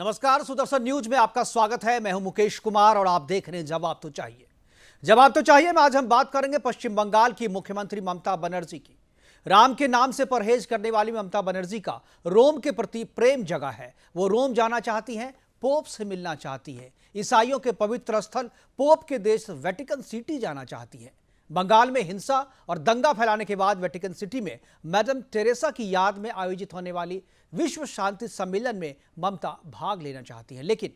नमस्कार, सुदर्शन न्यूज में आपका स्वागत है। मैं हूं मुकेश कुमार और आप देख रहे हैं जवाब तो चाहिए। जवाब तो चाहिए में आज हम बात करेंगे पश्चिम बंगाल की मुख्यमंत्री ममता बनर्जी की। राम के नाम से परहेज करने वाली ममता बनर्जी का रोम के प्रति प्रेम जगा है। वो रोम जाना चाहती हैं, पोप से मिलना चाहती है, ईसाइयों के पवित्र स्थल पोप के देश वेटिकन सिटी जाना चाहती है। बंगाल में हिंसा और दंगा फैलाने के बाद वेटिकन सिटी में मैडम टेरेसा की याद में आयोजित होने वाली विश्व शांति सम्मेलन में ममता भाग लेना चाहती है, लेकिन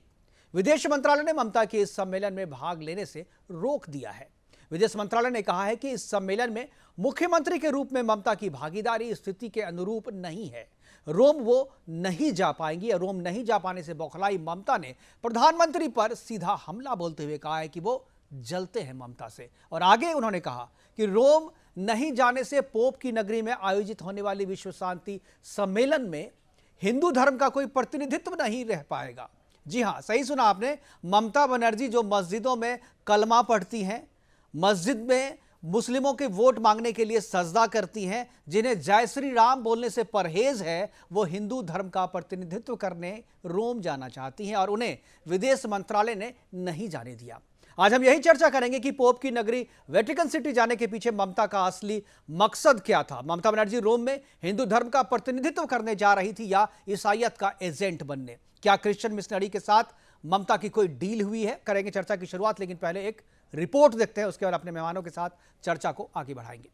विदेश मंत्रालय ने ममता के इस सम्मेलन में भाग लेने से रोक दिया है। विदेश मंत्रालय ने कहा है कि इस सम्मेलन में मुख्यमंत्री के रूप में ममता की भागीदारी स्थिति के अनुरूप नहीं है। रोम वो नहीं जा पाएंगी। रोम नहीं जा पाने से बौखलाई ममता ने प्रधानमंत्री पर सीधा हमला बोलते हुए कहा है कि वो जलते हैं ममता से। और आगे उन्होंने कहा कि रोम नहीं जाने से पोप की नगरी में आयोजित होने वाली विश्व शांति सम्मेलन में हिंदू धर्म का कोई प्रतिनिधित्व नहीं रह पाएगा। जी हां, सही सुना आपने। ममता बनर्जी जो मस्जिदों में कलमा पढ़ती हैं, मस्जिद में मुस्लिमों के वोट मांगने के लिए सजदा करती हैं, जिन्हें जय श्री राम बोलने से परहेज है, वो हिंदू धर्म का प्रतिनिधित्व करने रोम जाना चाहती हैं और उन्हें विदेश मंत्रालय ने नहीं जाने दिया। आज हम यही चर्चा करेंगे कि पोप की नगरी वेटिकन सिटी जाने के पीछे ममता का असली मकसद क्या था। ममता बनर्जी रोम में हिंदू धर्म का प्रतिनिधित्व करने जा रही थी या ईसाइयत का एजेंट बनने? क्या क्रिश्चियन मिशनरी के साथ ममता की कोई डील हुई है? करेंगे चर्चा की शुरुआत, लेकिन पहले एक रिपोर्ट देखते हैं, उसके बाद अपने मेहमानों के साथ चर्चा को आगे बढ़ाएंगे।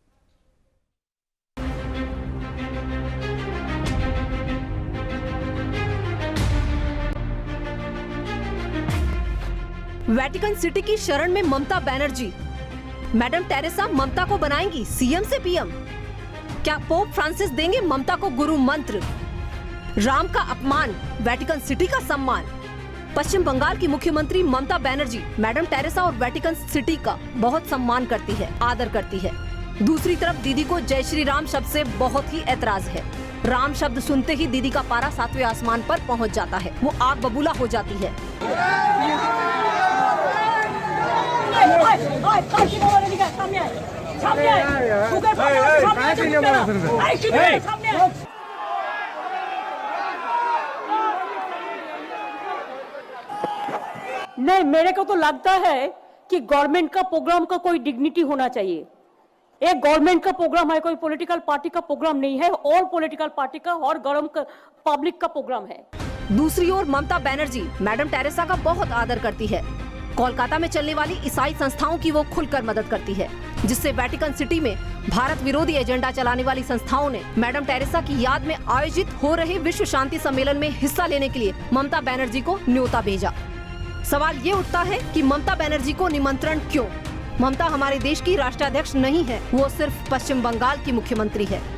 वेटिकन सिटी की शरण में ममता बनर्जी। मैडम टेरेसा ममता को बनाएंगी सीएम से पीएम। क्या पोप फ्रांसिस देंगे ममता को गुरु मंत्र? राम का अपमान, वेटिकन सिटी का सम्मान। पश्चिम बंगाल की मुख्यमंत्री ममता बनर्जी मैडम टेरेसा और वेटिकन सिटी का बहुत सम्मान करती है, आदर करती है। दूसरी तरफ दीदी को जय श्री राम शब्द से बहुत ही ऐतराज है। राम शब्द सुनते ही दीदी का पारा 7वें आसमान पर पहुंच जाता है। वो आग बबूला हो जाती है। नहीं, मेरे को तो लगता है कि गवर्नमेंट का प्रोग्राम का कोई डिग्निटी होना चाहिए। एक गवर्नमेंट का प्रोग्राम है, कोई पॉलिटिकल पार्टी का प्रोग्राम नहीं है। और पॉलिटिकल पार्टी का और गवर्नमेंट पब्लिक का प्रोग्राम है। दूसरी ओर ममता बनर्जी मैडम टेरेसा का बहुत आदर करती है। कोलकाता में चलने वाली ईसाई संस्थाओं की वो खुलकर मदद करती है, जिससे वेटिकन सिटी में भारत विरोधी एजेंडा चलाने वाली संस्थाओं ने मैडम टेरेसा की याद में आयोजित हो रहे विश्व शांति सम्मेलन में हिस्सा लेने के लिए ममता बनर्जी को न्योता भेजा। सवाल ये उठता है कि ममता बनर्जी को निमंत्रण क्यों? ममता हमारे देश की राष्ट्राध्यक्ष नहीं है, वो सिर्फ पश्चिम बंगाल की मुख्यमंत्री है।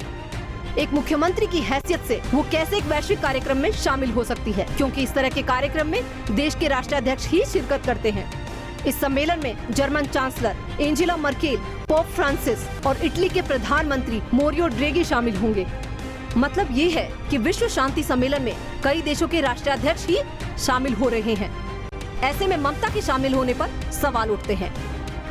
एक मुख्यमंत्री की हैसियत से वो कैसे एक वैश्विक कार्यक्रम में शामिल हो सकती है, क्योंकि इस तरह के कार्यक्रम में देश के राष्ट्राध्यक्ष ही शिरकत करते हैं। इस सम्मेलन में German chancellor Angela Merkel, pope Francis और इटली के प्रधानमंत्री मोरियो ड्रेगी शामिल होंगे। मतलब ये है कि विश्व शांति सम्मेलन में कई देशों के राष्ट्राध्यक्ष ही शामिल हो रहे हैं। ऐसे में ममता के शामिल होने पर सवाल उठते हैं।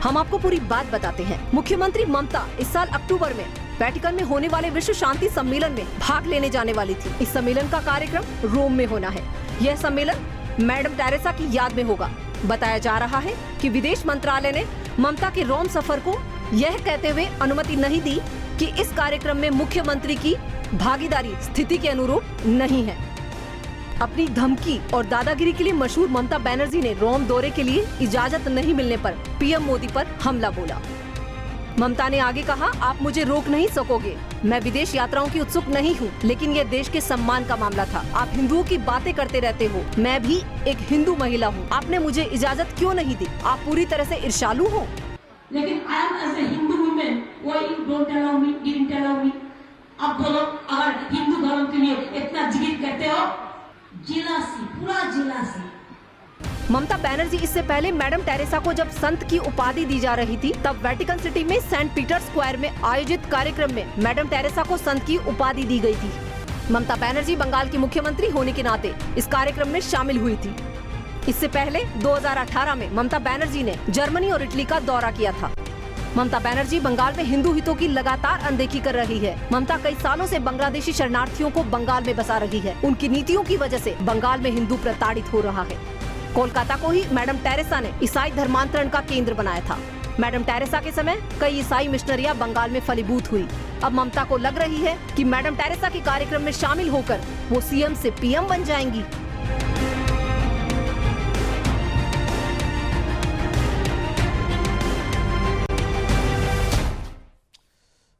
हम आपको पूरी बात बताते हैं। मुख्यमंत्री ममता इस साल अक्टूबर में वेटिकन में होने वाले विश्व शांति सम्मेलन में भाग लेने जाने वाली थी। इस सम्मेलन का कार्यक्रम रोम में होना है। यह सम्मेलन मैडम टेरेसा की याद में होगा। बताया जा रहा है कि विदेश मंत्रालय ने ममता के रोम सफर को यह कहते हुए अनुमति नहीं दी कि इस कार्यक्रम में मुख्यमंत्री की भागीदारी स्थिति के अनुरूप नहीं है। अपनी धमकी और दादागिरी के लिए मशहूर ममता बनर्जी ने रोम दौरे के लिए इजाजत नहीं मिलने पर पीएम मोदी पर हमला बोला। ममता ने आगे कहा, आप मुझे रोक नहीं सकोगे। मैं विदेश यात्राओं की उत्सुक नहीं हूँ, लेकिन यह देश के सम्मान का मामला था। आप हिंदुओं की बातें करते रहते हो, मैं भी एक हिंदू महिला हूँ। आपने मुझे इजाजत क्यों नहीं दी? आप पूरी तरह से ईर्ष्यालु हो। लेकिन I am as a Hindu women, why you don't allow me, didn't allow me? आप बोलो, अगर हिंदू धर्म के लिए इतना जिद करते हो, जिलासी, पूरा जिलासी। ममता बनर्जी इससे पहले मैडम टेरेसा को जब संत की उपाधि दी जा रही थी, तब वेटिकन सिटी में सेंट पीटर स्क्वायर में आयोजित कार्यक्रम में मैडम टेरेसा को संत की उपाधि दी गई थी। ममता बनर्जी बंगाल की मुख्यमंत्री होने के नाते इस कार्यक्रम में शामिल हुई थी। इससे पहले 2018 में ममता बनर्जी ने जर्मनी और इटली का दौरा किया था। ममता बनर्जी बंगाल में हिंदू हितों की लगातार अनदेखी कर रही है। ममता कई सालों से बांग्लादेशी शरणार्थियों को बंगाल में बसा रही है। उनकी नीतियों की वजह से बंगाल में हिंदू प्रताड़ित हो रहा है। कोलकाता को ही मैडम टेरेसा ने ईसाई धर्मांतरण का केंद्र बनाया था। मैडम टेरेसा के समय कई ईसाई मिशनरियां बंगाल में फलीभूत हुई। अब ममता को लग रही है कि मैडम टेरेसा के कार्यक्रम में शामिल होकर वो सीएम से पीएम बन जाएंगी।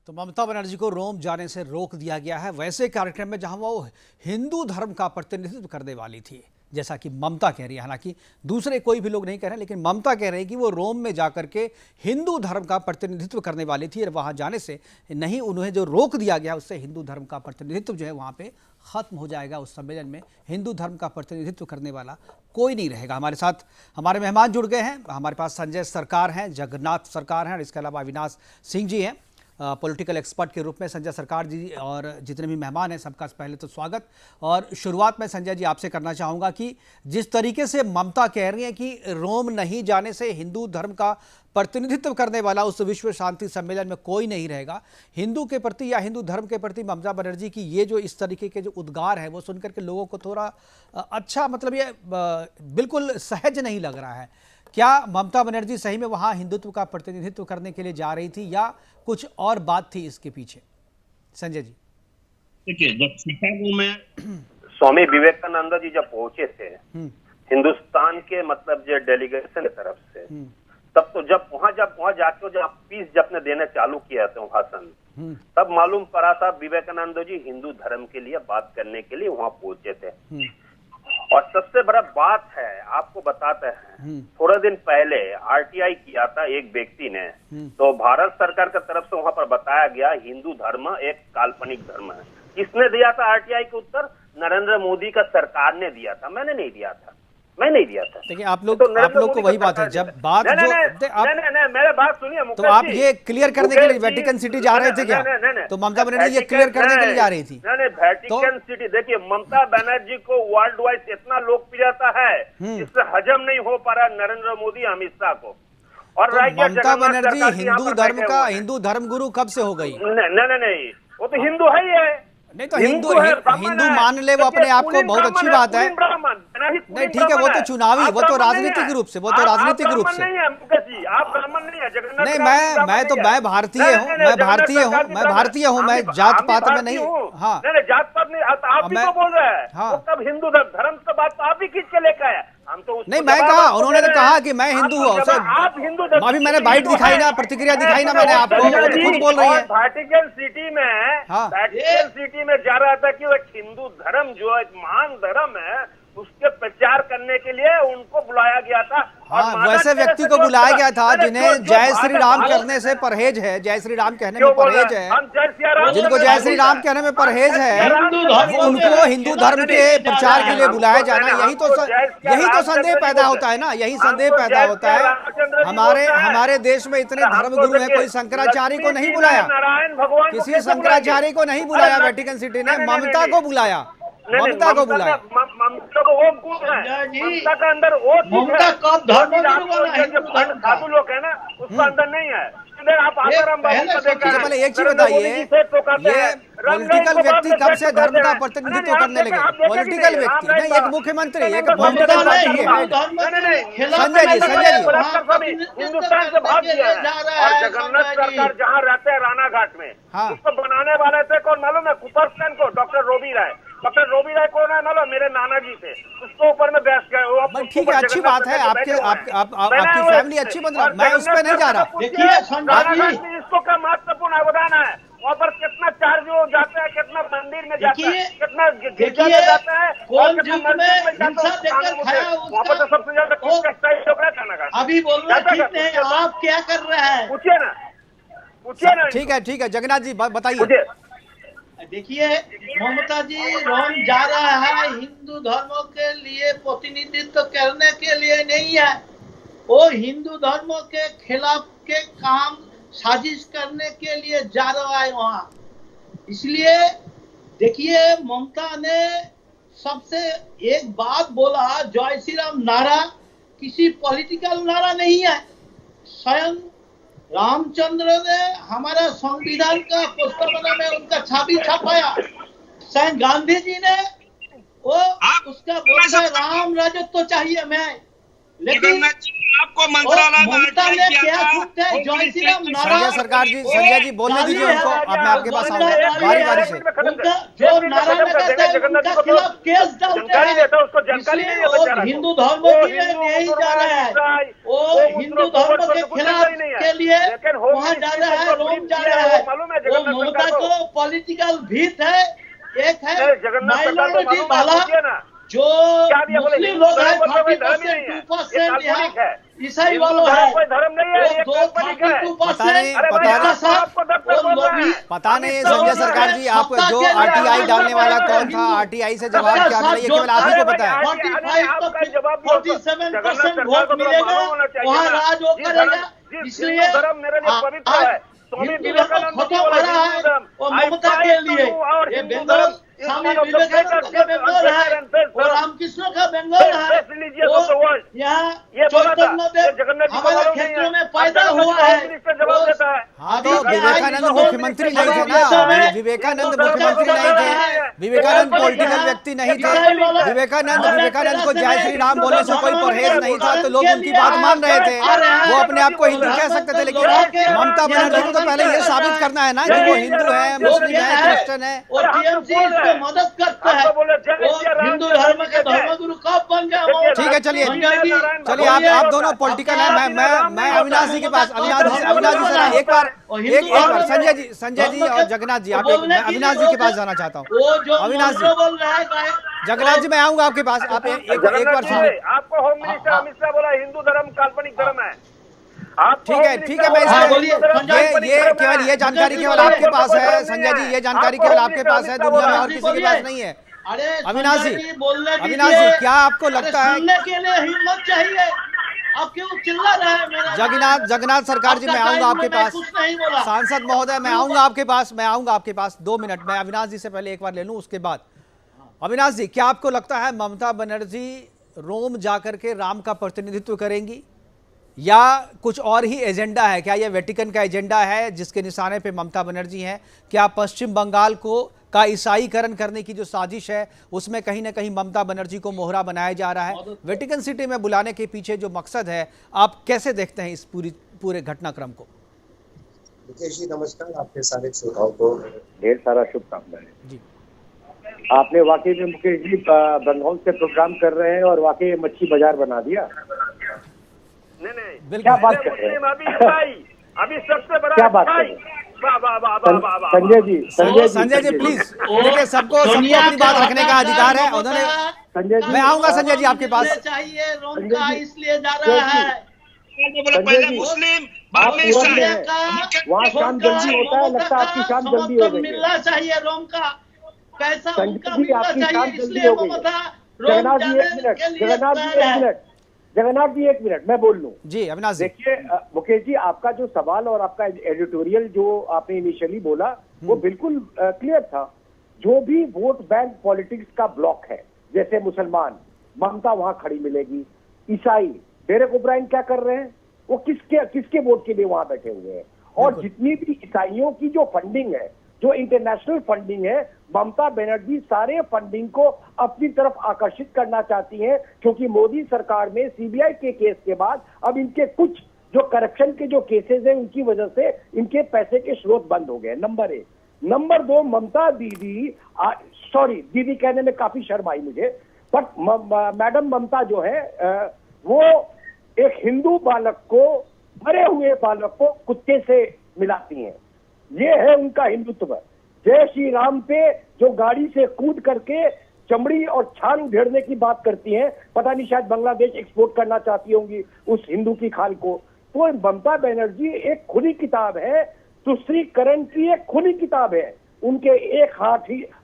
तो ममता बनर्जी को रोम जाने से रोक दिया गया है वैसे कार्यक्रम में जहां वो हिंदू धर्म का प्रतिनिधित्व करने वाली थी, जैसा कि ममता कह रही है। हालांकि दूसरे कोई भी लोग नहीं कह रहे, लेकिन ममता कह रही है कि वो रोम में जाकर के हिंदू धर्म का प्रतिनिधित्व करने वाली थी और वहां जाने से नहीं, उन्हें जो रोक दिया गया उससे हिंदू धर्म का प्रतिनिधित्व जो है वहां पे खत्म हो जाएगा। उस सम्मेलन में हिंदू धर्म का प्रतिनिधित्व करने वाला कोई नहीं रहेगा। हमारे साथ हमारे मेहमान जुड़ गए हैं। हमारे पास संजय सरकार हैं, जगन्नाथ सरकार हैं और इसके अलावा अविनाश सिंह जी हैं पॉलिटिकल एक्सपर्ट के रूप में। संजय सरकार जी और जितने भी मेहमान हैं सबका पहले तो स्वागत। और शुरुआत में संजय जी आपसे करना चाहूँगा कि जिस तरीके से ममता कह रही हैं कि रोम नहीं जाने से हिंदू धर्म का प्रतिनिधित्व करने वाला उस विश्व शांति सम्मेलन में कोई नहीं रहेगा, हिंदू के प्रति या हिंदू धर्म के प्रति ममता बनर्जी की ये जो इस तरीके के जो उद्गार है वो सुनकर के लोगों को थोड़ा अच्छा, मतलब ये बिल्कुल सहज नहीं लग रहा है। क्या ममता बनर्जी सही में वहां हिंदुत्व का प्रतिनिधित्व करने के लिए जा रही थी या कुछ और बात थी इसके पीछे? संजय जी देखिए, जब शिकागो में स्वामी विवेकानंद जी जब पहुंचे थे हिंदुस्तान के मतलब जो डेलीगेशन की तरफ से, तब तो जब वहां जाके जब पीस जब ने देने चालू किया थे भाषण, तब मालूम पड़ा था विवेकानंद जी हिंदू धर्म के लिए बात करने के लिए वहां पहुंचे थे। और सबसे बड़ा बात है, आपको बताते हैं, थोड़े दिन पहले आरटीआई किया था एक व्यक्ति ने, तो भारत सरकार की तरफ से वहां पर बताया गया हिंदू धर्म एक काल्पनिक धर्म है। किसने दिया था आरटीआई का उत्तर? नरेंद्र मोदी का सरकार ने दिया था, मैंने नहीं दिया था। देखिए आप लोग को वही बात है, जब बात मेरे बात सुनिए, तो आप ये क्लियर करने के लिए वेटिकन सिटी जा रहे थे क्या? तो ममता बनर्जी ये क्लियर करने के लिए जा रही थी? वेटिकन सिटी देखिए, ममता बनर्जी को वर्ल्ड वाइड इतना लोकप्रियता है जिससे हजम नहीं हो पा रहा नरेंद्र मोदी अमित शाह को। और ममता बनर्जी हिंदू धर्म गुरु कब से हो गई? नहीं, वो तो हिंदू है ही है। नहीं तो हिंदू मान ले वो अपने आप को, बहुत अच्छी बात है। नहीं ठीक है, वो तो चुनावी, वो तो राजनीतिक रूप से, आप ब्राह्मण नहीं है जगन्नाथ। नहीं, मैं भारतीय हूँ, मैं जात पात में नहीं। हाँ जात पात नहीं, आप ही तो बोल रहे हैं। तब हिंदू धर्म की बात तो आप ही खींच के लेकर आए। हम तो नहीं, मैं कहा, उन्होंने तो कहा कि मैं हिंदू हूँ। अभी मैंने बाइट दिखाई ना, प्रतिक्रिया दिखाई ना मैंने आपको, खुद बोल रही है। वेटिकन सिटी में जा रहा था कि वो हिंदू धर्म जो एक महान धर्म है उसके प्रचार करने के लिए उनको बुलाया गया था। हाँ, वैसे व्यक्ति को बुलाया गया था जिन्हें जय श्री राम करने से परहेज है, जय श्री राम कहने में परहेज है, जिनको जय श्री राम कहने में परहेज है, उनको हिंदू धर्म के प्रचार के लिए बुलाया जाना, यही तो संदेह पैदा होता है ना, यही संदेह पैदा होता है। हमारे देश में इतने धर्मगुरु हैं, कोई शंकराचार्य को नहीं बुलाया, किसी शंकराचार्य को नहीं बुलाया वेटिकन सिटी ने, ममता को बुलाया। ममता को बुलाया, ममता को वो गुण है, ममता का अंदर वो ममता कब साधु लोग है ना, उसका अंदर नहीं है। आप पहले एक चीज बताइए, ये पॉलिटिकल व्यक्ति कब से धर्म का प्रतिनिधित्व करने लगे? पॉलिटिकल व्यक्ति नहीं, एक मुख्यमंत्री, एक पॉलिटिकल पार्टी है। संजय जी हिंदुस्तान से भाग गया है। और जगन्नाथ सरकार जहाँ रहते हैं राना घाट में, उसको बनाने वाले थे कौन मालूम है? कुपरस्टन को डॉक्टर रोबी राय। डॉक्टर रोबी राय कौन है मालूम? मेरे नाना जी थे, उसको ऊपर में बैठ गए। ठीक है, अच्छी बात है, आपकी फैमिली अच्छी बन रहा है, मैं उस पर नहीं जा रहा। देखिए इसको क्या महत्वपूर्ण अवदान है, वहाँ पर कितना चार्ज हो जाता है, कितना मंदिर में जाता है, कितना गिरजा में जाता है, वहाँ पर तो सबसे ज्यादा अभी बोल रहे हैं, आप क्या कर रहे हैं? पूछिए ना। ठीक है जगन्नाथ जी बताइए। देखिए, ममता जी रोम जा रहा है हिंदू धर्मों के लिए प्रतिनिधित्व करने के लिए नहीं है, वो हिंदू धर्मों के खिलाफ के काम साजिश करने के लिए जा रहा है वहाँ। इसलिए देखिए, ममता ने सबसे एक बात बोला, जय श्री राम नारा किसी पॉलिटिकल नारा नहीं है, स्वयं रामचंद्र ने हमारा संविधान का पुस्तक में उनका छवि छापाया। स्वयं गांधी जी ने वो उसका बोलता है राम राजत्व चाहिए मैं, लेकिन आपको मंत्रालय ममता ने क्या छूट है जय श्री राम नारा। संजय सरकार जी, संजय जी बोलने दीजिए उनको, अब मैं आपके पास आऊंगा बारी बारी से। उनका जो नारा लगाता है उनका खिलाफ केस डालते हैं, इसलिए वो हिंदू धर्म के लिए नहीं जा रहा है, वो हिंदू धर्म के खिलाफ के लिए वहाँ जा रहा है, रोम जा रहा है। वो ममता को पॉलिटिकल भीत है, एक है माइनॉरिटी वाला जो मुस्लिम लोग हैं 40%, 2% यहाँ ईसाई वालों है, धर्म नहीं है, 2% पता नहीं संजय सरकार जी, आप जो आरटीआई डालने वाला कौन था, आरटीआई से जवाब क्या मिला, ये केवल आप ही को पता है। 47% वोट मिलेगा, वहाँ राज वो करेगा, इसलिए स्वामी विवेकानंद खत्म हो रहा है और ममता के लिए ये बंगाल स्वामी विवेकानंद का बंगाल है और रामकृष्ण का बंगाल है। यहाँ चैतन्य देव हमारे क्षेत्रों में पैदा हुआ है। हाँ तो विवेकानंद मुख्यमंत्री नहीं थे ना, विवेकानंद मुख्यमंत्री नहीं थे, विवेकानंद पॉलिटिकल व्यक्ति नहीं थे, विवेकानंद को जय श्री राम बोलने से कोई परहेज नहीं था, तो लोग उनकी बात मान रहे थे, वो अपने आप को हिंदू कह सकते थे। लेकिन ममता बनर्जी को तो पहले ये साबित करना है ना कि वो हिंदू है, मुस्लिम है, क्रिश्चियन है। और टीएमसी इसको मदद करता है, वो हिंदू धर्म के धर्मगुरु कब बन गया। ठीक है, चलिए आप दोनों पॉलिटिकल हैं, मैं अविनाश जी के पास, अविनाश जी सर एक बार संजय जी और जगन्नाथ जी, आप मैं अविनाश जी के पास जाना चाहता हूँ। अविनाश जी, जगन्नाथ जी मैं आऊंगा आपके पास, आप एक बार सुनिए। आपको होम मिनिस्टर अमित शाह बोला हिंदू धर्म काल्पनिक धर्म है। ठीक है, मैं ये केवल ये जानकारी केवल आपके पास है संजय जी, ये जानकारी केवल आपके पास है, दुनिया में और किसी के पास नहीं है। अविनाश जी, क्या आपको लगता है के लिए हिम्मत चाहिए, आप क्यों चिल्ला रहे हैं मेरा? जगन्नाथ सरकार जी मैं आऊंगा आपके पास, कुछ नहीं बोला। सांसद महोदय मैं आऊंगा आपके पास 2 मिनट, मैं अविनाश जी से पहले एक बार ले लूं उसके बाद। अविनाश जी, क्या आपको लगता है ममता बनर्जी रोम जाकर के राम का प्रतिनिधित्व करेंगी या कुछ और ही एजेंडा है? क्या यह वेटिकन का एजेंडा है जिसके निशाने पे ममता बनर्जी हैं? क्या पश्चिम बंगाल का ईसाईकरण करने की जो साजिश है उसमें कहीं ना कहीं ममता बनर्जी को मोहरा बनाया जा रहा है? वेटिकन सिटी में बुलाने के पीछे जो मकसद है, आप कैसे देखते हैं इस पूरे घटनाक्रम को? मुकेश जी नमस्कार, आपके सारे श्रोताओं को ढेर सारा शुभकामनाएं जी। आपने वाकई में मुकेश जी बंगाल से प्रोग्राम कर रहे हैं और वाकई मच्छी बाजार बना दिया। नहीं, क्या बात कर रहे हैं? अभी सबसे बड़ा क्या बात कर रहे हैं? संजय जी प्लीज, देखिए सबको अपनी बात रखने का अधिकार है। उन्होंने संजय जी, मैं आऊंगा संजय जी आपके पास। चाहिए रोम का इसलिए जा रहा है। संजय जी मुस्लिम वहाँ शाम जल्दी होता है, लगता है आपकी शाम जल्दी हो गई। मिलना चाहिए रोम का पैसा, संजय जी आपकी शाम जल्दी हो गई। जगन्नाथ जी एक मिनट मैं बोल लूं जी। अविनाश देखिए मुकेश जी, आपका जो सवाल और आपका एडिटोरियल जो आपने इनिशियली बोला वो बिल्कुल क्लियर था। जो भी वोट बैंक पॉलिटिक्स का ब्लॉक है, जैसे मुसलमान, ममता वहां खड़ी मिलेगी, ईसाई डेरेक ओब्रायन क्या कर रहे हैं, वो किसके वोट के लिए वहां बैठे हुए हैं, और जितनी भी ईसाइयों की जो फंडिंग है, जो इंटरनेशनल फंडिंग है, ममता बनर्जी सारे फंडिंग को अपनी तरफ आकर्षित करना चाहती हैं, क्योंकि मोदी सरकार में सीबीआई के केस के बाद अब इनके कुछ जो करप्शन के जो केसेस हैं उनकी वजह से इनके पैसे के स्रोत बंद हो गए, नंबर 1। नंबर 2, ममता दीदी दीदी कहने में काफी शर्म आई मुझे, बट मैडम ममता जो है वो एक हिंदू बालक को, मरे हुए बालक को कुत्ते से मिलाती हैं। ये है उनका हिंदुत्व। जय श्री राम पे जो गाड़ी से कूद करके चमड़ी और छाल उधेड़ने की बात करती हैं, पता नहीं शायद बांग्लादेश एक्सपोर्ट करना चाहती होंगी उस हिंदू की खाल को। तो ममता बनर्जी एक खुली किताब है, तुष्टीकरण की एक खुली किताब है। उनके एक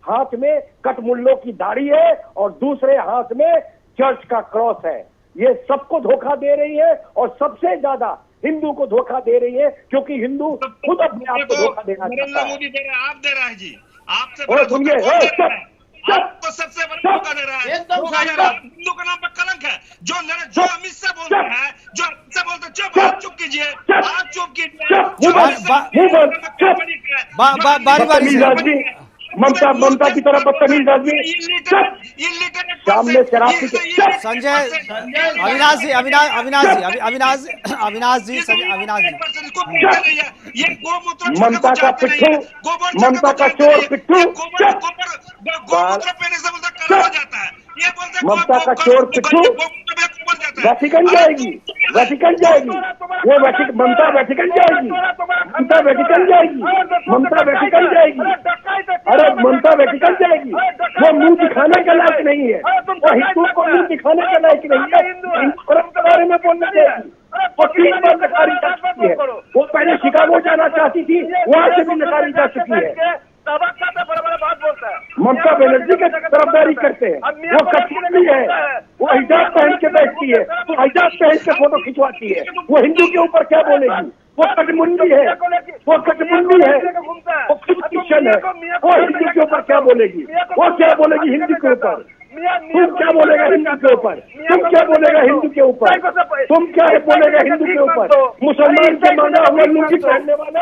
हाथ में कटमुल्लों की दाढ़ी है और दूसरे हाथ में चर्च का क्रॉस है। ये सबको धोखा दे रही है और सबसे ज्यादा हिंदू को धोखा दे रही है, क्योंकि हिंदू खुद अपने आप को धोखा देना चाहता है। मोदी दे रहे हैं, आप दे रहा है जी, आपसे सुनिए, आपको सबसे बड़ा धोखा दे रहा है। हिंदू का नाम पर कलंक है। जो अमित शाह बोल रहे हैं, जो अमित शाह बोलते चुप कीजिए, हाथ चुप कीजिए। बारी बारी से ममता की तरफ बदतमीज आदमी सामने शराब पी के संजय अविनाश जी ममता का पिट्ठू, ममता का चोर पिट्ठू, गोमूत्र पीने से बोलता कल हो जाता है। ये बोलते ममता का चोर पिट्ठू वेटिकन जाएगी, वेटिकन जाएगी, वो ममता वेटिकन जाएगी, ममता वेटिकन जाएगी, ममता वेटिकन जाएगी। अरे ममता वेटिकन जाएगी, वो मुंह दिखाने के लायक नहीं है, वो हिंदू को मुंह दिखाने के लायक नहीं है, हिंदू धर्म के बारे में बोलने देगी। वो 3 बार नकारी जा चुकी है, वो पहले शिकागो जाना चाहती थी, वहां से भी नकारी जा चुकी है। ममता बनर्जी की तरफदारी करते हैं, वो कठपुतली है, वो हिजाब पहन के बैठती है, वो हिजाब पहन के फोटो खिंचवाती है, वो हिंदू के ऊपर क्या बोलेगी? वो कटमुंडी है, वो कटमुंडी है, वो खुद क्रिश्चियन है, वो हिंदू के ऊपर क्या बोलेगी? वो क्या बोलेगी हिंदू के ऊपर? तुम क्या बोलेगा हिंदू के ऊपर? तुम क्या बोलेगा हिंदू के ऊपर? तुम क्या बोलेगा हिंदू के ऊपर? मुसलमान का मांगा हुआ लुंगी पहनने वाला,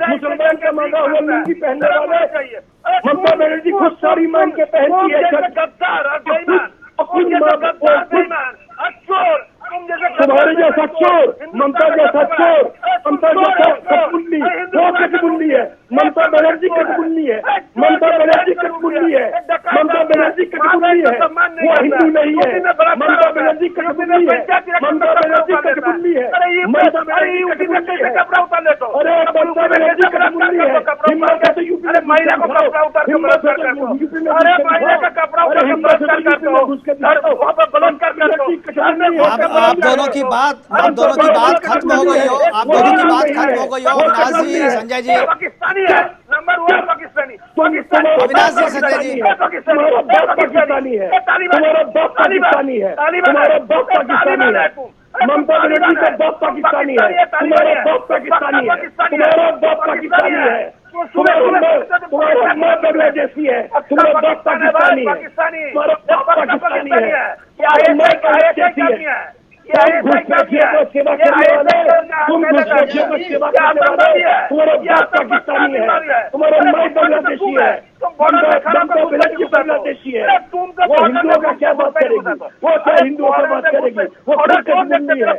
मुसलमान का मांगा हुआ लुंगी पहनने वाला ममता बनर्जी खुद साड़ी मान के पहनती है। तुम्हारे जैसा चोर, ममता जैसा चोर, ममता जैसा कटमुंडी, वो कटमुंडी है, ममता बनर्जी कटमुंडी है, ममता बनर्जी कटमुंडी है, ममता बनर्जी कटमुंडी है, वो हिंदू नहीं है, ममता बनर्जी कटमुंडी है, ममता बनर्जी कटमुंडी है, ममता बनर्जी कटमुंडी है। अरे ममता बनर्जी कटमुंडी है, हिम्मत है तो यूपी में महिला को कपड़ा उतार के बलात्कार कर दो, अरे महिला का कपड़ा उतार के बलात्कार कर दो, वहाँ पर बलात्कार कर दो। आप दोनों की बात खत्म हो गई हो, आप दोनों की बात खत्म हो गई हो। अविनाश जी, संजय जी, पाकिस्तानी है, नंबर 1 पाकिस्तानी, अविनाश जी, संजय जी, तुम्हारा बाप पाकिस्तानी है, तुम्हारा बाप पाकिस्तानी है, तुम्हारा बाप पाकिस्तानी है, ममता बनर्जी का बाप पाकिस्तानी है, तुम्हारा बाप पाकिस्तानी है, तुम्हारा बाप पाकिस्तानी है, तुम्हारा माँ बांग्लादेशी है, तुम्हारा बाप पाकिस्तानी है, तुम्हारा बाप पाकिस्तानी है, तुम घुसपैठियों को सेवा करने वाले, तुम घुसपैठियों को सेवा करने वाले, तुम्हारा बाप पाकिस्तानी है, तुम्हारा माँ बांग्लादेशी है, ममता बनर्जी बांग्लादेशी है। वो हिंदुओं का क्या बात करेगी? वो क्या हिंदुओं का बात करेगी? वो खुद कटमुंडी है, वो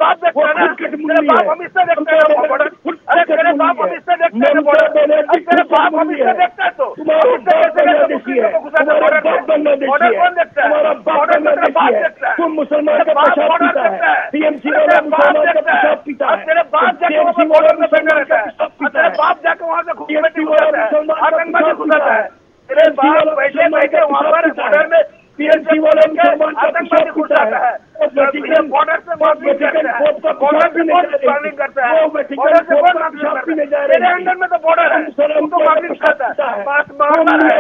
खुद कटमुंडी है, ममता बनर्जी कटमुंडी है, तुम्हारा बाप बांग्लादेशी है, तुम्हारा बाप बांग्लादेशी है, तुम्हारा बाप बांग्लादेशी है। तुम मुसलमान का पेशाब पीता है, टीएमसी वाला मुसलमान का पेशाब पीता है, टीएमसी वाला मुसलमान का पेशाब पीता है, टीएमसी वाला मुसलमान का पेशाब पीता है, तेरे बाप बैठे बैठे वहाँ पर बॉर्डर में टीएमसी वाला मुसलमान का पेशाब पीता है, बॉर्डर से बॉर्डर करता है, बॉर्डर से पेशाब पीने जा रहे हैं, अंदर में तो बॉर्डर है, तो मार्निंग करता है,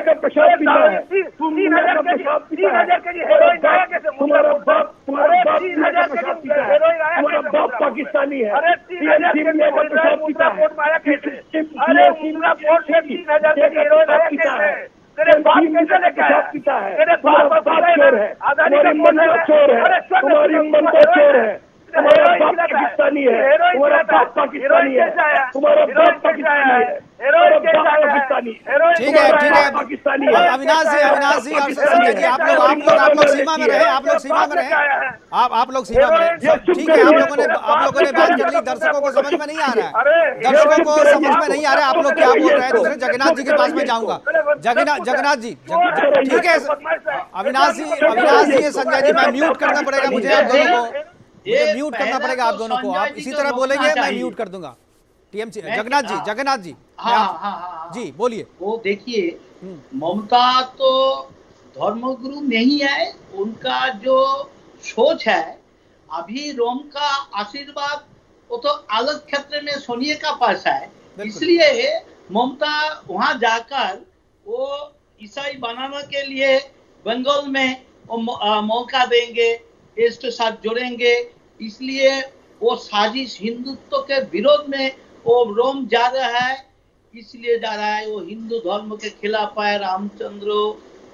का पेशाब पीता है, 3,000 केजी हेरोइन आया कैसे? तुम्हारा बाप पेशाब पीता है, तुम्हारा बाप पाकिस्तानी है, टीएमसी का पेशाब पीता है, अरे मुंगला पोर्ट से 3,000 केजी हेरोइन आया कैसे? तेरे बाप कैसे लेके आया? पीता है, तेरे तुम्हारा बाप चोर है, तुम्हारी ममता चोर है, तुम्हारी ममता चोर है, तुम्हारा बाप पाकिस्तानी है, तुम्हारा बाप पाकिस्तानी है, तुम्हारा बाप पाकिस्तानी है, तुम्हारा बाप पाकिस्तानी है। ठीक है पाकिस्तानी है। अविनाश जी और संजय जी, आप लोग सीमा में रहे, आप लोग सीमा में रहे, आप लोग सीमा में रहे। ठीक है, आप लोगों ने बात कर ली, दर्शकों को समझ में नहीं आ रहा है, दर्शकों को समझ में नहीं आ रहा है आप लोग क्या बोल रहे हैं। दूसरे जगन्नाथ जी के पास में जाऊंगा, जगन्नाथ जी, ठीक है अविनाश जी, संजय जी, मैं म्यूट करना पड़ेगा मुझे आप दोनों को, मुझे म्यूट करना पड़ेगा आप दोनों को, आप इसी तरह बोलेंगे मैं म्यूट कर दूंगा। टीएमसी जगन्नाथ जी, हाँ जी बोलिए। वो देखिए, ममता तो धर्मगुरु नहीं है, उनका जो सोच है, अभी रोम का आशीर्वाद वो तो अलग क्षेत्र में सोनिया का पास है, इसलिए ममता वहां जाकर वो ईसाई बनाने के लिए बंगाल में मौका देंगे, इसके साथ जोड़ेंगे, इसलिए वो साजिश हिंदुत्व के विरोध में वो रोम जा रहा है, इसलिए जा रहा है। वो हिंदू धर्म के खिलाफ है। रामचंद्र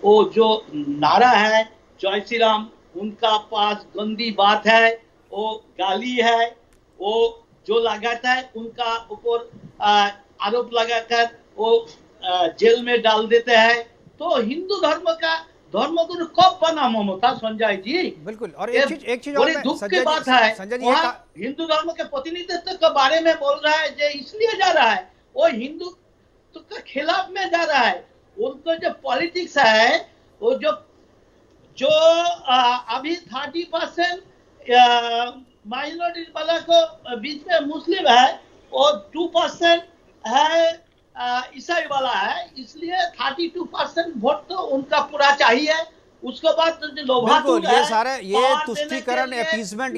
वो जो नारा है जय श्री राम, उनका पास गंदी बात है, वो गाली है, वो जो लगाता है उनका ऊपर आरोप लगाकर वो जेल में डाल देते हैं। तो हिंदू धर्मगुरु कब बना ममता संजय जी? बिल्कुल। और एक चीज बड़ी दुख की बात है, संजय जी वहाँ हिंदू धर्म के प्रतिनिधित्व के बारे में बोल रहा है, जो इसलिए जा रहा है वो हिंदू के खिलाफ में जा रहा है। उनको जो पॉलिटिक्स है वो जो अभी 30% माइनॉरिटी वाला को बीच में मुस्लिम है और 2% है ईसाई वाला है, इसलिए 32% वोट तो उनका पूरा चाहिए। उसके बाद तो जो लोभातुर ये सारे ये तुष्टीकरण अपीजमेंट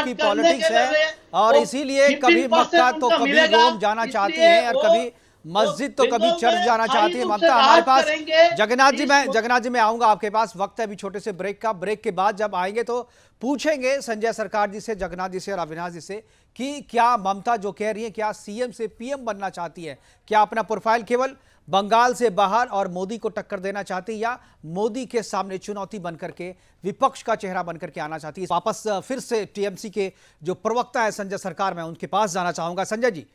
की पॉलिटिक्स है और इसीलिए कभी मक्का तो कभी रोम जाना चाहती है और कभी मस्जिद तो कभी चर्च जाना चाहती है ममता। हमारे पास जगन्नाथ जी मैं आऊंगा आपके पास, वक्त है अभी छोटे से ब्रेक का। ब्रेक के बाद जब आएंगे तो पूछेंगे संजय सरकार जी से, जगन्नाथ जी से और अविनाश जी से कि क्या ममता जो कह रही है क्या सीएम से पीएम बनना चाहती है, क्या अपना प्रोफाइल केवल बंगाल से बाहर और मोदी को टक्कर देना चाहती है या मोदी के सामने चुनौती बनकर के विपक्ष का चेहरा बनकर के आना चाहती है। वापस फिर से टीएमसी के जो प्रवक्ता है संजय सरकार, मैं उनके पास जाना चाहूंगा। संजय जी,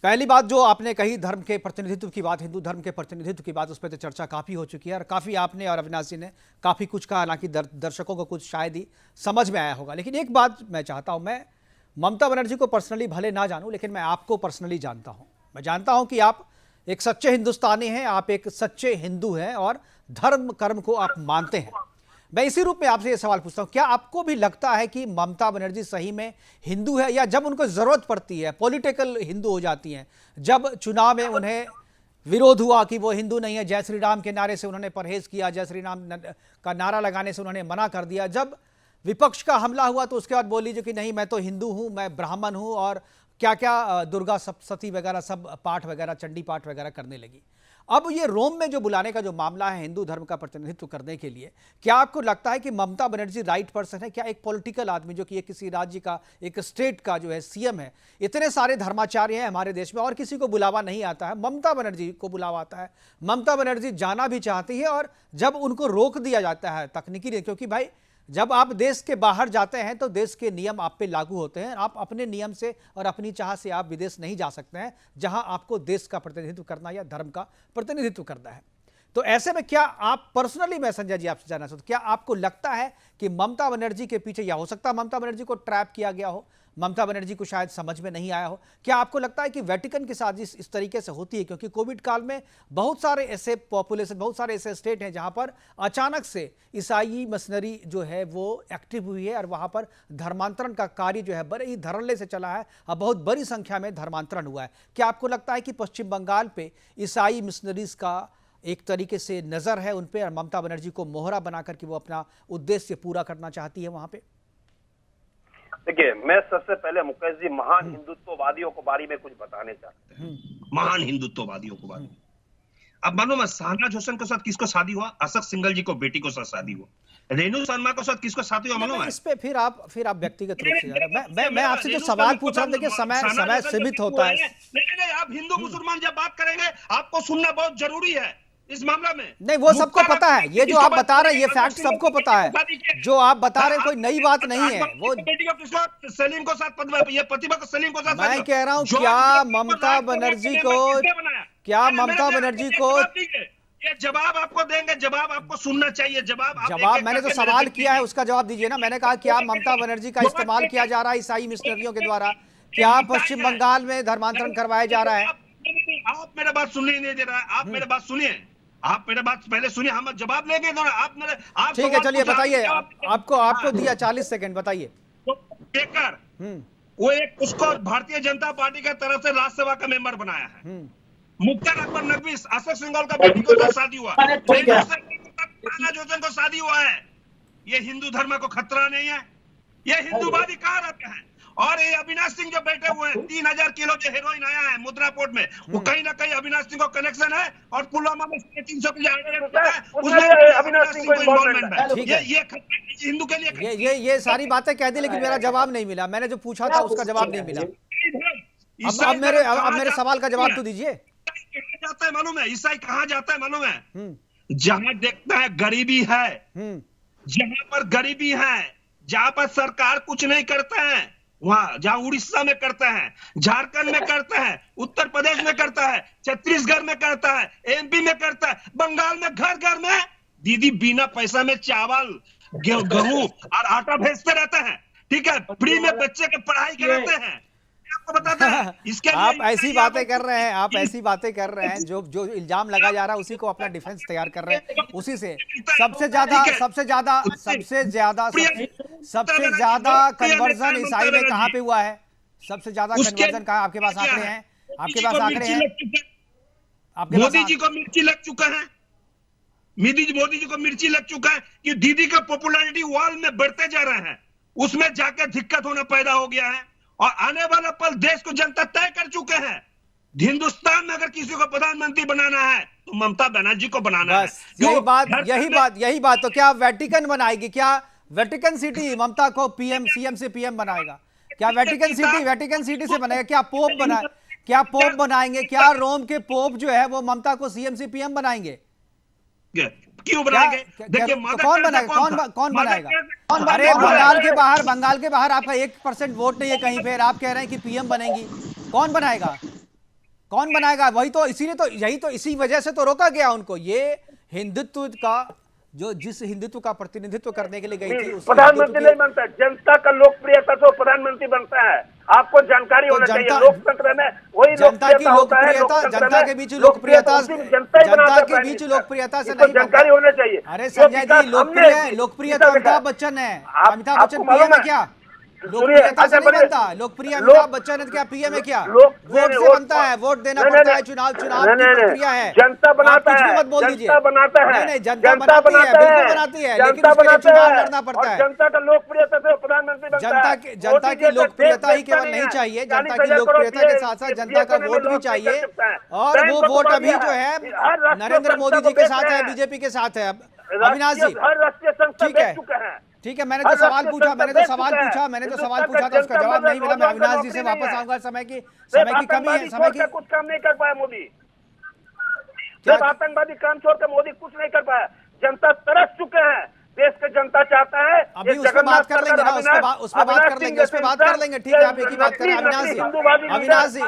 पहली बात जो आपने कही धर्म के प्रतिनिधित्व की बात, हिंदू धर्म के प्रतिनिधित्व की बात, उस पर तो चर्चा काफ़ी हो चुकी है और काफ़ी आपने और अविनाश जी ने काफ़ी कुछ कहा, हालांकि दर्शकों को कुछ शायद ही समझ में आया होगा। लेकिन एक बात मैं चाहता हूं, मैं ममता बनर्जी को पर्सनली भले ना जानूं लेकिन मैं आपको पर्सनली जानता हूं। मैं जानता हूं कि आप एक सच्चे हिंदुस्तानी हैं, आप एक सच्चे हिंदू हैं और धर्म कर्म को आप मानते हैं। मैं इसी रूप में आपसे ये सवाल पूछता हूं, क्या आपको भी लगता है कि ममता बनर्जी सही में हिंदू है या जब उनको जरूरत पड़ती है पॉलिटिकल हिंदू हो जाती हैं, जब चुनाव में उन्हें विरोध हुआ कि वो हिंदू नहीं है, जय श्री राम के नारे से उन्होंने परहेज किया, जय श्री राम का नारा लगाने से उन्होंने मना कर दिया, जब विपक्ष का हमला हुआ तो उसके बाद बोल लीजिए कि नहीं मैं तो हिंदू हूं, मैं ब्राह्मण हूं और क्या क्या दुर्गा सप्तशती वगैरह सब पाठ वगैरह चंडी पाठ वगैरह करने लगी। अब ये रोम में जो बुलाने का जो मामला है हिंदू धर्म का प्रतिनिधित्व करने के लिए, क्या आपको लगता है कि ममता बनर्जी राइट पर्सन है? क्या एक पॉलिटिकल आदमी जो कि किसी राज्य का, एक स्टेट का जो है सीएम है, इतने सारे धर्माचार्य हैं हमारे देश में और किसी को बुलावा नहीं आता है, ममता बनर्जी को बुलावा आता है, ममता बनर्जी जाना भी चाहती है और जब उनको रोक दिया जाता है तकनीकी, क्योंकि भाई जब आप देश के बाहर जाते हैं तो देश के नियम आप पे लागू होते हैं, आप अपने नियम से और अपनी चाह से आप विदेश नहीं जा सकते हैं जहां आपको देश का प्रतिनिधित्व करना या धर्म का प्रतिनिधित्व करना है। तो ऐसे में क्या आप पर्सनली, मैं संजय जी आपसे जानना चाहता हूं, क्या आपको लगता है कि ममता बनर्जी के पीछे, या हो सकता है ममता बनर्जी को ट्रैप किया गया हो, ममता बनर्जी को शायद समझ में नहीं आया हो, क्या आपको लगता है कि वेटिकन की साजिश इस तरीके से होती है? क्योंकि कोविड काल में बहुत सारे ऐसे पॉपुलेशन, बहुत सारे ऐसे स्टेट हैं जहां पर अचानक से ईसाई मशीनरी जो है वो एक्टिव हुई है और वहां पर धर्मांतरण का कार्य जो है बड़े ही धड़ल्ले से चला है और बहुत बड़ी संख्या में धर्मांतरण हुआ है। क्या आपको लगता है कि पश्चिम बंगाल पे ईसाई मिशनरीज का एक तरीके से नजर है उन पे और ममता बनर्जी को मोहरा बनाकर के वो अपना उद्देश्य पूरा करना चाहती है वहां पे? देखिए, मैं सबसे पहले मुकेश जी महान हिंदुत्ववादियों को बारे में कुछ बताने चाहते हैं। महान हिंदुत्ववादियों को बारे में अब मालूम है शहनाज हुसैन के साथ किसको शादी हुआ? अशोक सिंघल जी को बेटी को साथ शादी हुआ। रेणु शर्मा के साथ किसको शादी हुआ मालूम है? इस पे फिर आप व्यक्तिगत रूप से जा रहे हैं। मैं आपसे जो सवाल पूछ रहा हूं, देखिए समय सीमित होता है। नहीं, आप हिंदू मुसलमान जब बात करेंगे आपको सुनना बहुत जरूरी है इस मामला में। नहीं, वो सबको पता है, ये जो आप बता रहे हैं ये फैक्ट सबको पता है, जो आप बता रहे हैं कोई नई बात नहीं है। वो बेटी को किसको? सलीम को साथ ये प्रतिभा को सलीम को साथ। मैं कह रहा हूं क्या ममता बनर्जी को ये जवाब आपको देंगे, जवाब आपको सुनना चाहिए। जवाब मैंने तो सवाल किया है उसका जवाब दीजिए ना। मैंने कहा क्या ममता बनर्जी का इस्तेमाल किया जा रहा है ईसाई मिशनरियों के द्वारा? क्या पश्चिम बंगाल में धर्मांतरण करवाया जा रहा है? आप मेरे बात सुनने नहीं दे रहा है। आप मेरे बात सुनिए, आप मेरे बात पहले सुनिए, हम जवाब लेंगे। आप ठीक है, चलिए बताइए। आपको दिया 40 सेकंड, बताइए। वो एक उसको भारतीय जनता पार्टी की तरफ से राज्यसभा का मेंबर बनाया है। मुख्तार अकबर नकवी अशोक सिंघल का बेटी को साथ शादी हुआ, शहनाज हुसैन को शादी हुआ है। ये हिंदू धर्म को खतरा नहीं है? ये हिंदूवादी कहाँ रहते हैं? और ये अविनाश सिंह जो बैठे हुए हैं, 3000 किलो जो हेरोइन आया है मुद्रा पोर्ट में, वो कहीं ना कहीं अविनाश सिंह को कनेक्शन है और पुलवामा में 350 अविनाश सिंह को इन्वॉल्वमेंट है। ये हिंदू के लिए ये सारी बातें कह दी, लेकिन मेरा जवाब नहीं मिला। मैंने जो पूछा था उसका जवाब नहीं मिला। अब मेरे सवाल का जवाब तो दीजिए। कहाँ जाता है मालूम है? ईसाई कहाँ जाता है मालूम है? जहां देखता है गरीबी है, जहां पर गरीबी है, जहां पर सरकार कुछ नहीं करता है, वहां जहां उड़ीसा में करता है, झारखंड में करता है, उत्तर प्रदेश में करता है, छत्तीसगढ़ में करता है, एमपी में करता है, बंगाल में घर घर में दीदी बिना पैसा में चावल, गेहूं और आटा भेजते रहते हैं। ठीक है, फ्री में बच्चे के पढ़ाई कराते हैं। आपको बताते हैं इसके लिए आप ऐसी बातें कर रहे हैं, आप ऐसी बातें कर रहे हैं, जो जो इल्जाम लगाया जा रहा है उसी को अपना डिफेंस तैयार कर रहे हैं। उसी से सबसे ज्यादा कन्वर्जन ईसाई में कहाँ पे हुआ है? सबसे ज्यादा कन्वर्जन कहाँ? आपके पास आंकड़े हैं? आपके पास आंकड़े हैं? मोदी जी को मिर्ची लग चुका है, मोदी जी को मिर्ची लग चुका है कि दीदी का पॉपुलैरिटी वॉल में बढ़ते जा रहा है, उसमें जाकर दिक्कत होना पैदा हो गया है। और आने वाला पल देश को जनता तय कर चुके हैं। हिंदुस्तान में अगर किसी को प्रधानमंत्री बनाना है तो ममता बनर्जी को बनाना है। यही बात तो क्या वेटिकन बनाएगी? क्या वेटिकन सिटी ममता को सीएम से पीएम बनाएगा? क्या वेटिकन सिटी से बनाएगा? क्या पोप बनाएंगे? क्या रोम के पोप जो है वो ममता को सीएम से पीएम बनाएंगे? क्यों बनाएंगे? देखिए कौन बनाएगा? कौन बनाएगा? अरे बंगाल के बाहर आपका 1% वोट नहीं है कहीं पे, आप कह रहे हैं कि पीएम बनेंगी। कौन बनाएगा? वही तो, इसीलिए तो, यही तो, इसी वजह से तो रोका गया उनको। ये हिंदुत्व का जिस हिंदुत्व का प्रतिनिधित्व करने के लिए गई थी, प्रधानमंत्री नहीं बनता, जनता का लोकप्रियता तो प्रधानमंत्री बनता है। आपको जानकारी होना चाहिए, लोकतंत्र में वही जनता की लोकप्रियता, जनता के बीच लोकप्रियता से नहीं, जानकारी होना चाहिए। अरे संजय जी, लोकप्रिय तो अमिताभ बच्चन है। अमिताभ बच्चन पीएम है क्या? लोकप्रियता से नहीं बनता। लोकप्रिय अमिताभ बच्चन है क्या? पीएम है क्या? वोट से बनता है, वोट देना पड़ता है, चुनाव की प्रक्रिया है। जनता बनाता है, मत बोल दीजिए। जनता बनाता है, नहीं, जनता बनाती है, बिल्कुल बनाती है, लेकिन उसके लिए चुनाव लड़ना पड़ता है। जनता का लोकप्रियता से प्रधानमंत्री बनता है। जनता की लोकप्रियता ही केवल नहीं चाहिए, जनता की लोकप्रियता के साथ साथ जनता का वोट भी चाहिए। और वो वोट अभी जो है नरेंद्र मोदी जी के साथ है, बीजेपी के साथ है। अविनाश जी, ठीक है, मैंने तो सवाल पूछा था, उसका जवाब नहीं मिला। मैं अविनाश जी से वापस आऊंगा। समय की कमी है, कुछ काम नहीं कर पाया मोदी। जब आतंकवादी काम छोड़कर मोदी कुछ नहीं कर पाया। जनता तरस चुके हैं, देश की जनता चाहता है। अभी उस पर बात कर लेंगे ना, उस पर बात कर लेंगे। ठीक है, आप एक ही बात करें। अविनाश जी,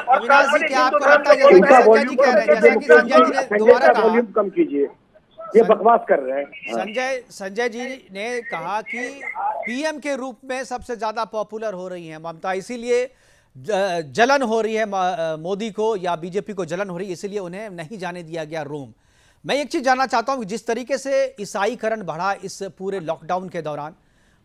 क्या आपको लगता है जैसा संजय जी कह रहे हैं, जैसा कि संजय जी ने दोबारा कहा, वॉल्यूम कम कीजिए, ये बकवास कर रहे हैं। संजय जी ने कहा कि पीएम के रूप में सबसे ज्यादा पॉपुलर हो रही है ममता, इसीलिए जलन हो रही है मोदी को या बीजेपी को जलन हो रही है, इसीलिए उन्हें नहीं जाने दिया गया रोम। मैं एक चीज जानना चाहता हूं कि जिस तरीके से ईसाईकरण बढ़ा इस पूरे लॉकडाउन के दौरान,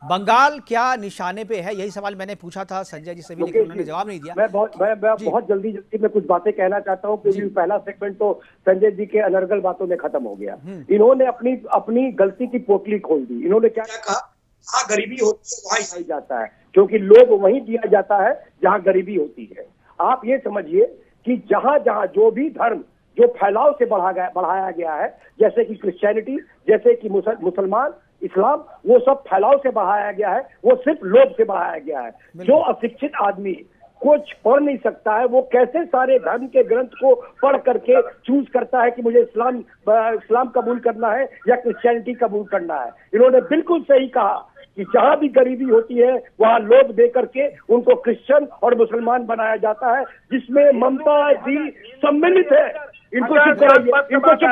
बंगाल क्या निशाने पे है? यही सवाल मैंने पूछा था संजय जी से भी, लेकिन उन्होंने जवाब नहीं दिया। मैं बहुत जल्दी में कुछ बातें कहना चाहता हूँ, क्योंकि पहला सेगमेंट तो संजय जी के अनर्गल बातों में खत्म हो गया। इन्होंने अपनी गलती की पोटली खोल दी। इन्होंने क्या कहा? जहाँ गरीबी होती है वहाँ ईसाई जाता है, क्योंकि लोग वहीं दिया जाता है जहाँ गरीबी होती है। आप ये समझिए कि जहाँ जो भी धर्म जो फैलाव से बढ़ाया गया है, जैसे कि क्रिश्चियनिटी, जैसे कि मुसलमान, इस्लाम, वो सब फैलाव से बढ़ाया गया है, वो सिर्फ लोभ से बढ़ाया गया है। जो अशिक्षित आदमी कुछ पढ़ नहीं सकता है, वो कैसे सारे धर्म के ग्रंथ को पढ़ करके चूज करता है कि मुझे इस्लाम कबूल करना है या क्रिश्चियनिटी कबूल करना है। इन्होंने बिल्कुल सही कहा कि जहां भी गरीबी होती है वहां लोभ दे करके उनको क्रिश्चियन और मुसलमान बनाया जाता है, जिसमें ममता जी सम्मिलित है। इनको चुप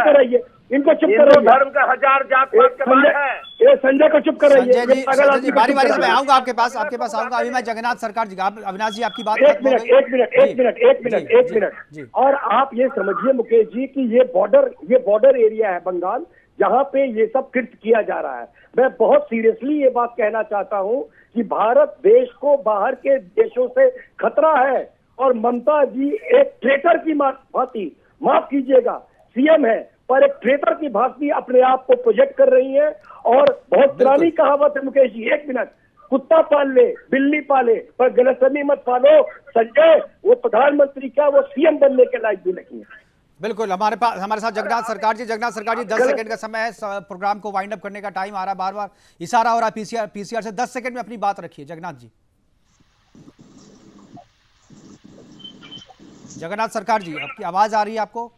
कराइए। धर्म का हजार जात पात का बात है। ये संजय को चुप कराइए। संजय जी, बारी से मैं आऊंगा आपके पास आऊंगा। अभी मैं जगन्नाथ सरकार जी, अविनाश जी आपकी बात। एक मिनट। और आप ये समझिए मुकेश जी कि ये बॉर्डर एरिया है बंगाल, जहाँ पे ये सब कृत्य किया जा रहा है। मैं बहुत सीरियसली ये बात कहना चाहता हूँ कि भारत देश को बाहर के देशों से खतरा है, और ममता जी एक ट्रेटर की भांति, माफ कीजिएगा, सीएम है पर एक ट्रेटर की भांति अपने आप को प्रोजेक्ट कर रही है। और बहुत पुरानी कहावत है मुकेश जी, एक मिनट, कुत्ता पाल ले बिल्ली पाले पर गलतफहमी मत पालो। संजय, वो प्रधानमंत्री क्या, वो सीएम बनने के लायक भी नहीं है। बिल्कुल। हमारे साथ जगन्नाथ सरकार जी 10 सेकंड का समय है, प्रोग्राम को वाइंड अप करने का टाइम आ रहा है, बार इशारा हो रहा है पीसीआर से। 10 सेकंड में अपनी बात रखिए जगन्नाथ जी। जगन्नाथ सरकार जी, आपकी आवाज आ रही है आपको?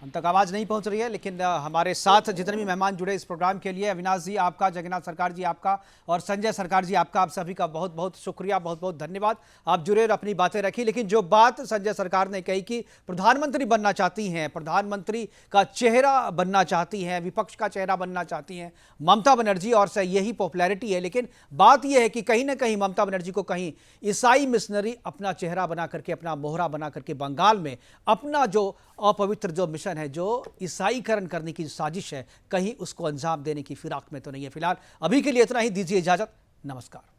हम तक आवाज़ नहीं पहुंच रही है, लेकिन हमारे साथ जितने भी मेहमान जुड़े इस प्रोग्राम के लिए, अविनाश जी आपका, जगन्नाथ सरकार जी आपका और संजय सरकार जी आपका, आप सभी का बहुत बहुत शुक्रिया, बहुत बहुत धन्यवाद। आप जुड़े और अपनी बातें रखी। लेकिन जो बात संजय सरकार ने कही कि प्रधानमंत्री बनना चाहती हैं, प्रधानमंत्री का चेहरा बनना चाहती हैं, विपक्ष का चेहरा बनना चाहती हैं ममता बनर्जी, और यही पॉपुलैरिटी है। लेकिन बात यह है कि कहीं ना कहीं ममता बनर्जी को कहीं ईसाई मिशनरी अपना चेहरा बना करके, अपना मोहरा बना करके बंगाल में अपना जो अपवित्र जो मिशन है, जो ईसाईकरण करने की साजिश है, कहीं उसको अंजाम देने की फिराक में तो नहीं है। फिलहाल अभी के लिए इतना ही, दीजिए इजाजत, नमस्कार।